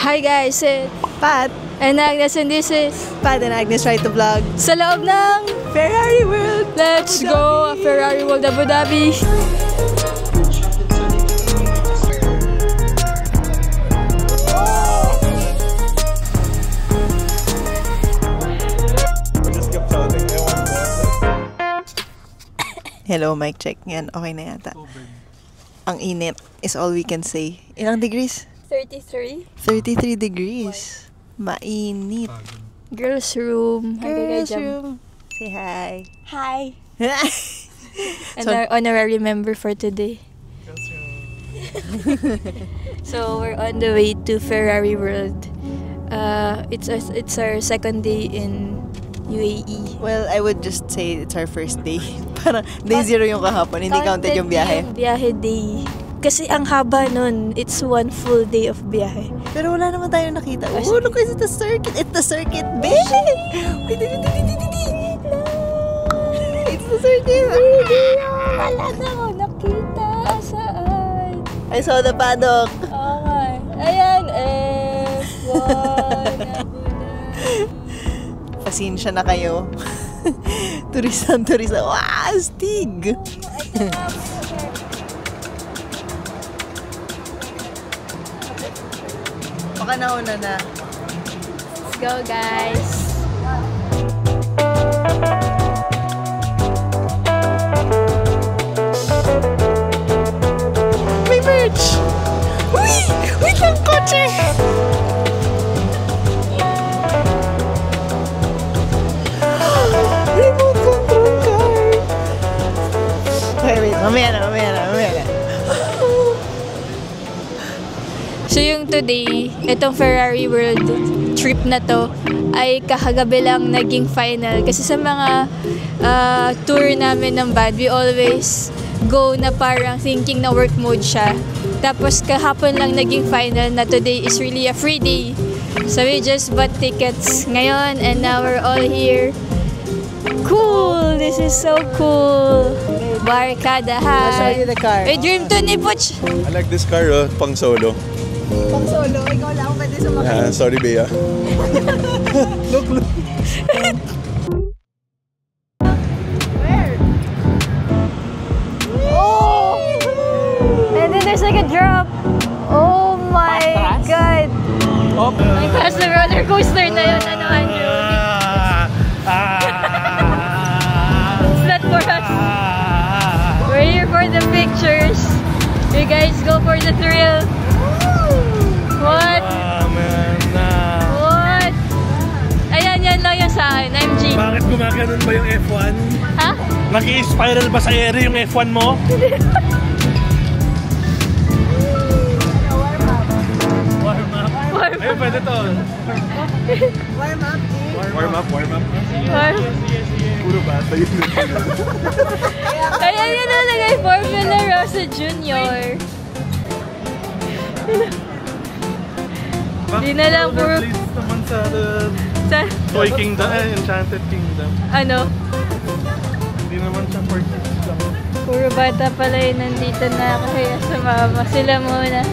Hi guys, it's Pat and Agnes, and this is Pat and Agnes Try to Vlog sa loob ng Ferrari World. Let's go! Ferrari World Abu Dhabi! Hello, mic check. Yan, okay na yata. Ang init is all we can say. Ilang degrees? 33. 33 degrees. Mainit. Girls room. Girls room. Say hi. Hi. And So- our honorary member for today. So we're on the way to Ferrari World. It's our second day in UAE. Well, I would just say it's our first day. Parang day zero yung kahapon. Hindi counted yung biyahe. Biyahe day. Kasi ang haba nun, it's one full day of biyahe. Pero wala naman tayong nakita. Oh, look, it's the circuit. It's the circuit, babe! It's the circuit! Talaga ko nakita saan. I saw the paddock. Okay. Ayan, F1 Abu Dhabi. Pasensya na kayo. Turista. Wow, astig! Baka nauna na. Let's go, guys. May merch! Uy! Wait lang, kotse! Remote control car! Okay, wait. Mamaya na. So yung today, itong Ferrari World trip na to ay kakagabi lang naging final. Kasi sa mga tour namin ng band, we always go na parang thinking na work mode siya. Tapos kahapon lang naging final na today is really a free day. So we just bought tickets ngayon and now we're all here. Cool! This is so cool! Barkadahan! I'll show you the car. Ay, dream to ni Butch! I like this car, pang solo. Pang solo, ikaw lang ako pwede sumakay. Sorry, Bea. Look. Where? Oh! And then there's like a drop. Oh my God! May pass the roller coaster na yun, ano, Andrew? It's not for us. We're here for the pictures. You guys go for the thrill. What? What? Ayan, yan lang yung sa akin. I'm Jean. Bakit gumaganon ba yung F1? Ha? Nag-i-spiral ba sa ere yung F1 mo? Warm up. Ayun, pwede to. Warm up, G. Warm up. Puro bata yun. Ayan, yun na nagay Formula Rosa Junior. Di na lang puro... naman sa Toy Kingdom, Enchanted Kingdom. Ano? Hindi naman siya for kids lang. Puro bata pala yun nandito na kaya sumama. Sila muna.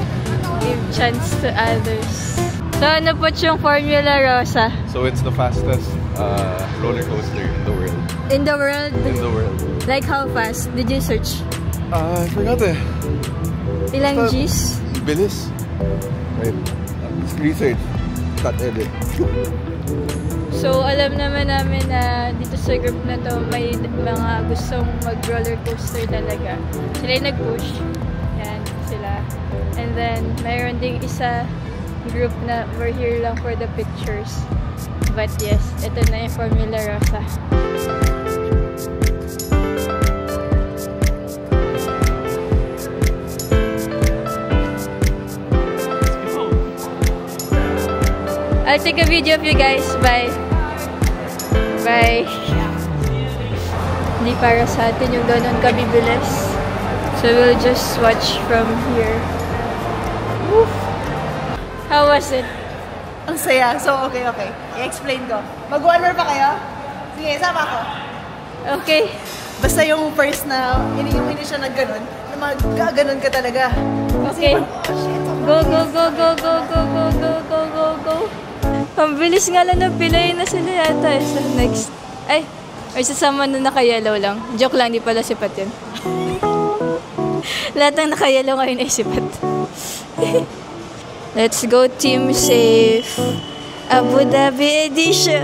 Give chance to others. So ano po yung Formula Rosa? So it's the fastest roller coaster in the world. In the world? In the world. Like how fast? Did you search? I forgot Ilang Gs? Bilis. Wait. Research. Cut edit. So alam naman namin na dito sa group na to may mga gustong mag-roller coaster talaga. Sila yung nag-push. Yan, sila. And then mayroon ding isa group na we're here lang for the pictures. But yes, ito na yung Formula Rosa. I'll take a video of you guys. Bye. Bye. Hindi para sa atin yung ganun kabibilis. So we'll just watch from here. Woof. How was it? Ang saya. So, okay. I-explain ko. Mag-1 more pa kayo? Sige, sama ko. Okay. Basta yung first na, hindi siya nag-ganon, na mag-ganon ka talaga. Okay. Go, go, go, go, go, go, go, go, go, Ang bilis nga lang na pilay na sila yata. So next. Ay, or sasama na naka-yellow lang. Joke lang, di pala sipat yun. Lahat ng naka-yellow ngayon ay sipat. Let's go Team Safe. Abu Dhabi Edition.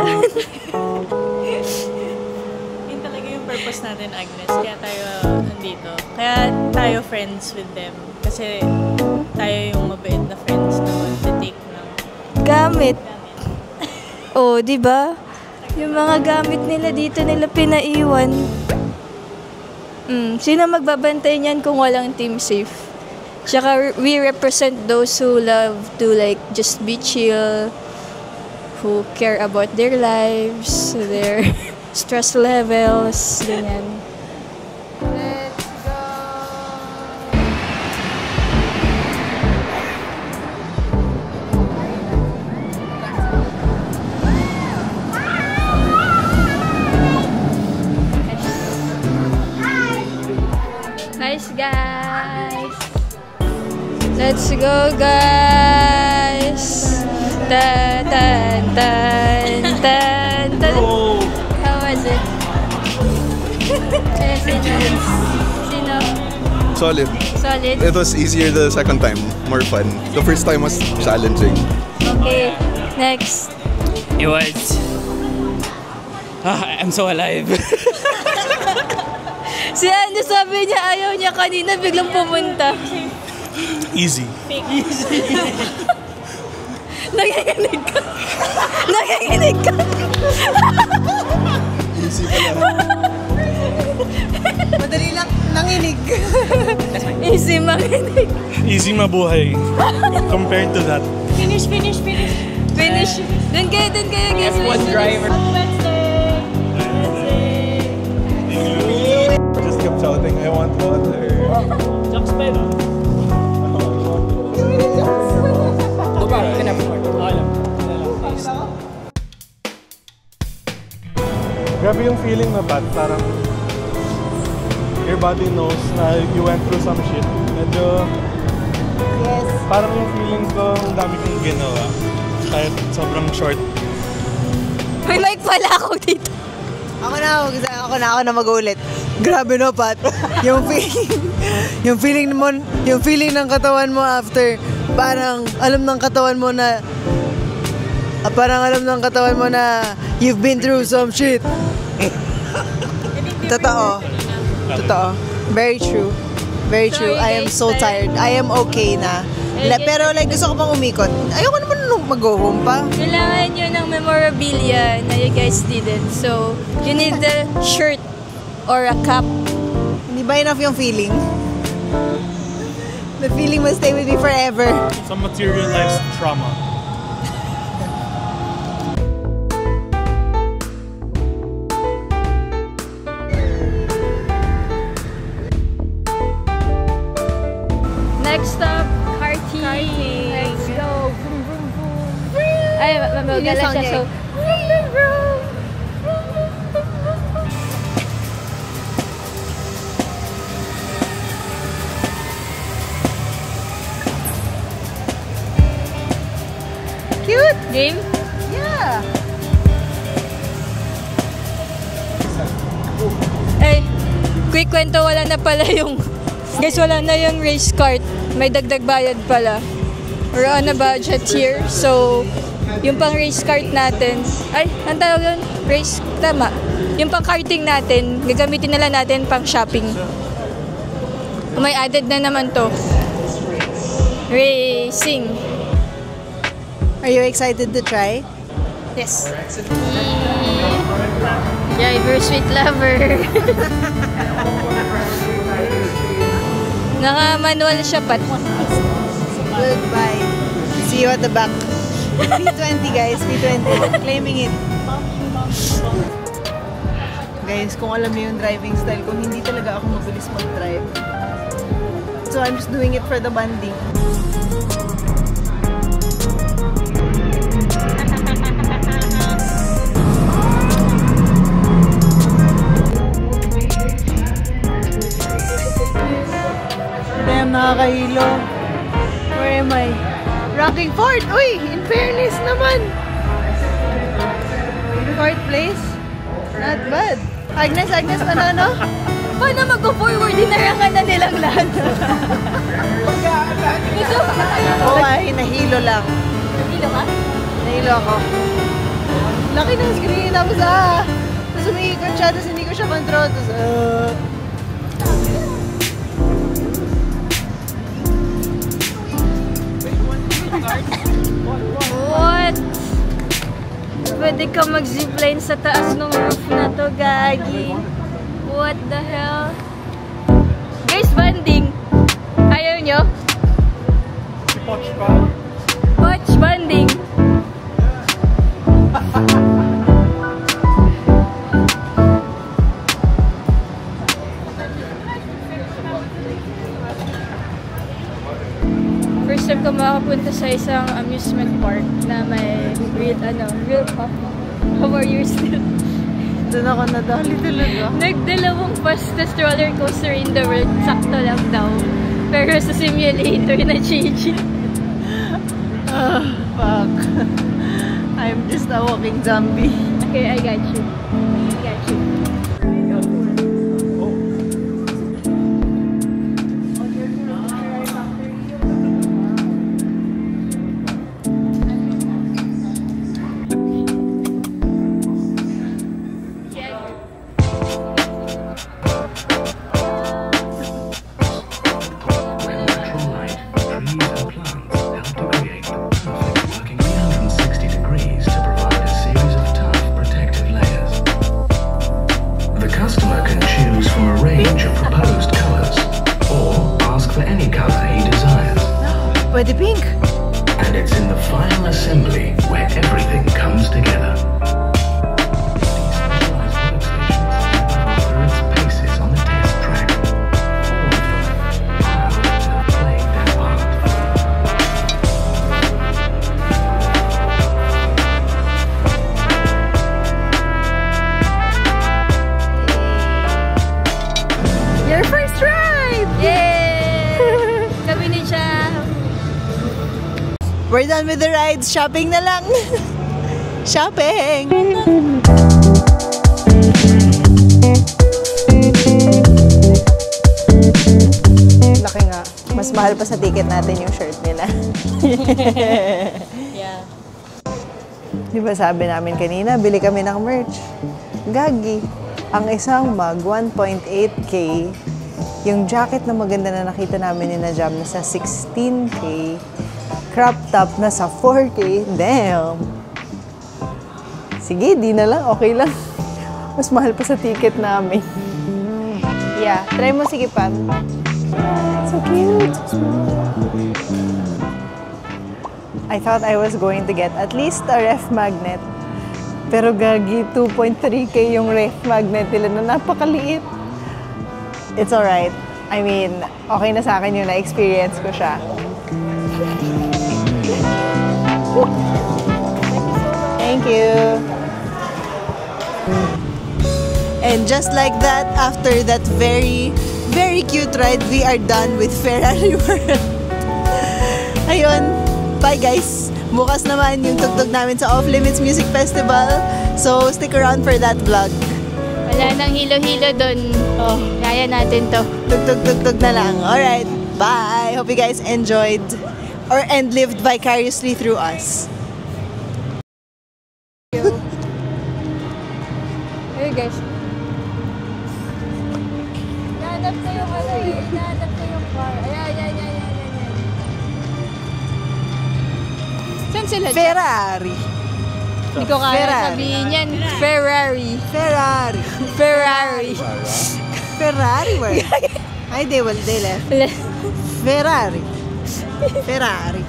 Yun talaga yung purpose natin, Agnes. Kaya tayo nandito. Kaya tayo friends with them. Kasi tayo yung mabait na friends na mag-take ng Gamit. Oh, di ba? Yung mga gamit nila dito nila pinaiwan. Sino magbabantay niyan kung walang Team Safe? Tsaka we represent those who love to like just be chill, who care about their lives, their stress levels, ganyan. Let's go! Nice guys! Let's go guys! Tan tan tan tan tan. How was it? Sino? Solid. Solid? It was easier the second time. More fun. The first time was challenging. Okay, next. It was... I'm so alive. Si Anjo sabi niya ayaw niya kanina, biglang pumunta. Easy. Nanginginig ka. Nanginginig ka. Easy pala. Madali lang nanginig. Easy manginig. Easy mabuhay. Compared to that. Finish. Finish. Dun kayo guys. One driver. Just kept shouting, I want water. Jump spell. Grabe yung feeling na bad. Parang your body knows na you went through some shit. Medyo... Yes. Parang yung feeling ko, ang dami kong ginawa. Kahit sobrang short. May like pala ako dito. Ako na mag-ulit. Grabe no, Pat. yung feeling ng katawan mo after, parang alam ng katawan mo na you've been through some shit. Totoo. Very true. Sorry, I am guys, so but- tired. I am okay na. Pero like gusto ko pang umikot. Ayoko naman nung mag-go home pa. Kailangan nyo ng memorabilia na you guys didn't. So, you need the shirt or a cap. Hindi ba enough yung feeling? The feeling will stay with me forever. Some materialized trauma. Next stop, karting. Let's go. Vroom, vroom, vroom. Ay, magala siya. So, vroom, vroom, vroom. Cute! Game? Yeah! Ay, quick kwento, wala na pala yung... Guys, wala na yung race cart. May dagdag bayad pala. We're on a budget here. So, yung pang race cart natin... Ay, ang tawag yun? Race... Tama. Yung pang karting natin, gagamitin nila natin pang shopping. May added na naman to. Racing. Are you excited to try? Yes. Driver, sweet lover. Naka-manual siya, Pat. Goodbye. See you at the back. P20 guys, P20. Claiming it. Guys, kung alam niyo yung driving style ko, hindi talaga ako mabilis mag-drive. So I'm just doing it for the banding. Damn, nakakahilo. Where am I? Rocking Fort! Uy! In fairness naman! Fourth place? Not bad. Agnes, manano? Paano mag-forward? Dinarangan na nilang lahat. Oo nga, nahilo lang. Hilo ka? Nahilo ako. Laki ng screen. Tapos umikot siya, tapos hindi ko siya control. Tapos What? Pwede ka mag-zipline sa taas ng roof na to, Gagi. What the hell? Guys, banding. Ayaw nyo? Watch banding. First time ko makapunta sa isang amusement park na may real pop. How are you still? doon ako nadali talaga. Nagdalawang fastest roller coaster in the world. Sakto lang daw. Pero sa simulator na GG. Fuck. I'm just a walking zombie. Okay, I got you. I got you. Pwede pink. And it's in the final assembly where everything comes together. These specialized workstations through its paces on the test track. All of them proud to have played their part. Your first ride! Yay! Kami ni siya. We're done with the rides. Shopping na lang. Shopping! Laki nga. Mas mahal pa sa ticket natin yung shirt nila. Yeah. Di ba sabi namin kanina, bili kami ng merch. Gagi. Ang isang mug, 1.8K. Yung jacket na maganda na nakita namin ni Najam na sa 16K. Crop top na sa 4K. Damn! Sige, di na lang. Okay lang. Mas mahal pa sa ticket namin. Yeah. Try mo, sige, Pam. So cute. I thought I was going to get at least a ref magnet. Pero gagi, 2.3K yung ref magnet nila na napakaliit. It's alright. I mean, okay na sa akin yung na-experience ko siya. Thank you. And just like that, after that very, very cute ride, we are done with Ferrari World. Ayun. Bye guys. Bukas naman yung tugtog namin sa Off Limits Music Festival. So, stick around for that vlog. Wala nang hilo-hilo doon. Oh, kaya natin to. Tugtog na lang. Alright. Bye. Hope you guys enjoyed and lived vicariously through us. Hey guys. Nahanap ko yung nahanap ko yung car. Ayan. Saan sila? Ferrari. Hindi ko kaya Ferrari. sabihin yan. Ferrari. Ferrari. Ferrari. Ferrari word. Ay, they left. Ferrari. Ferrari.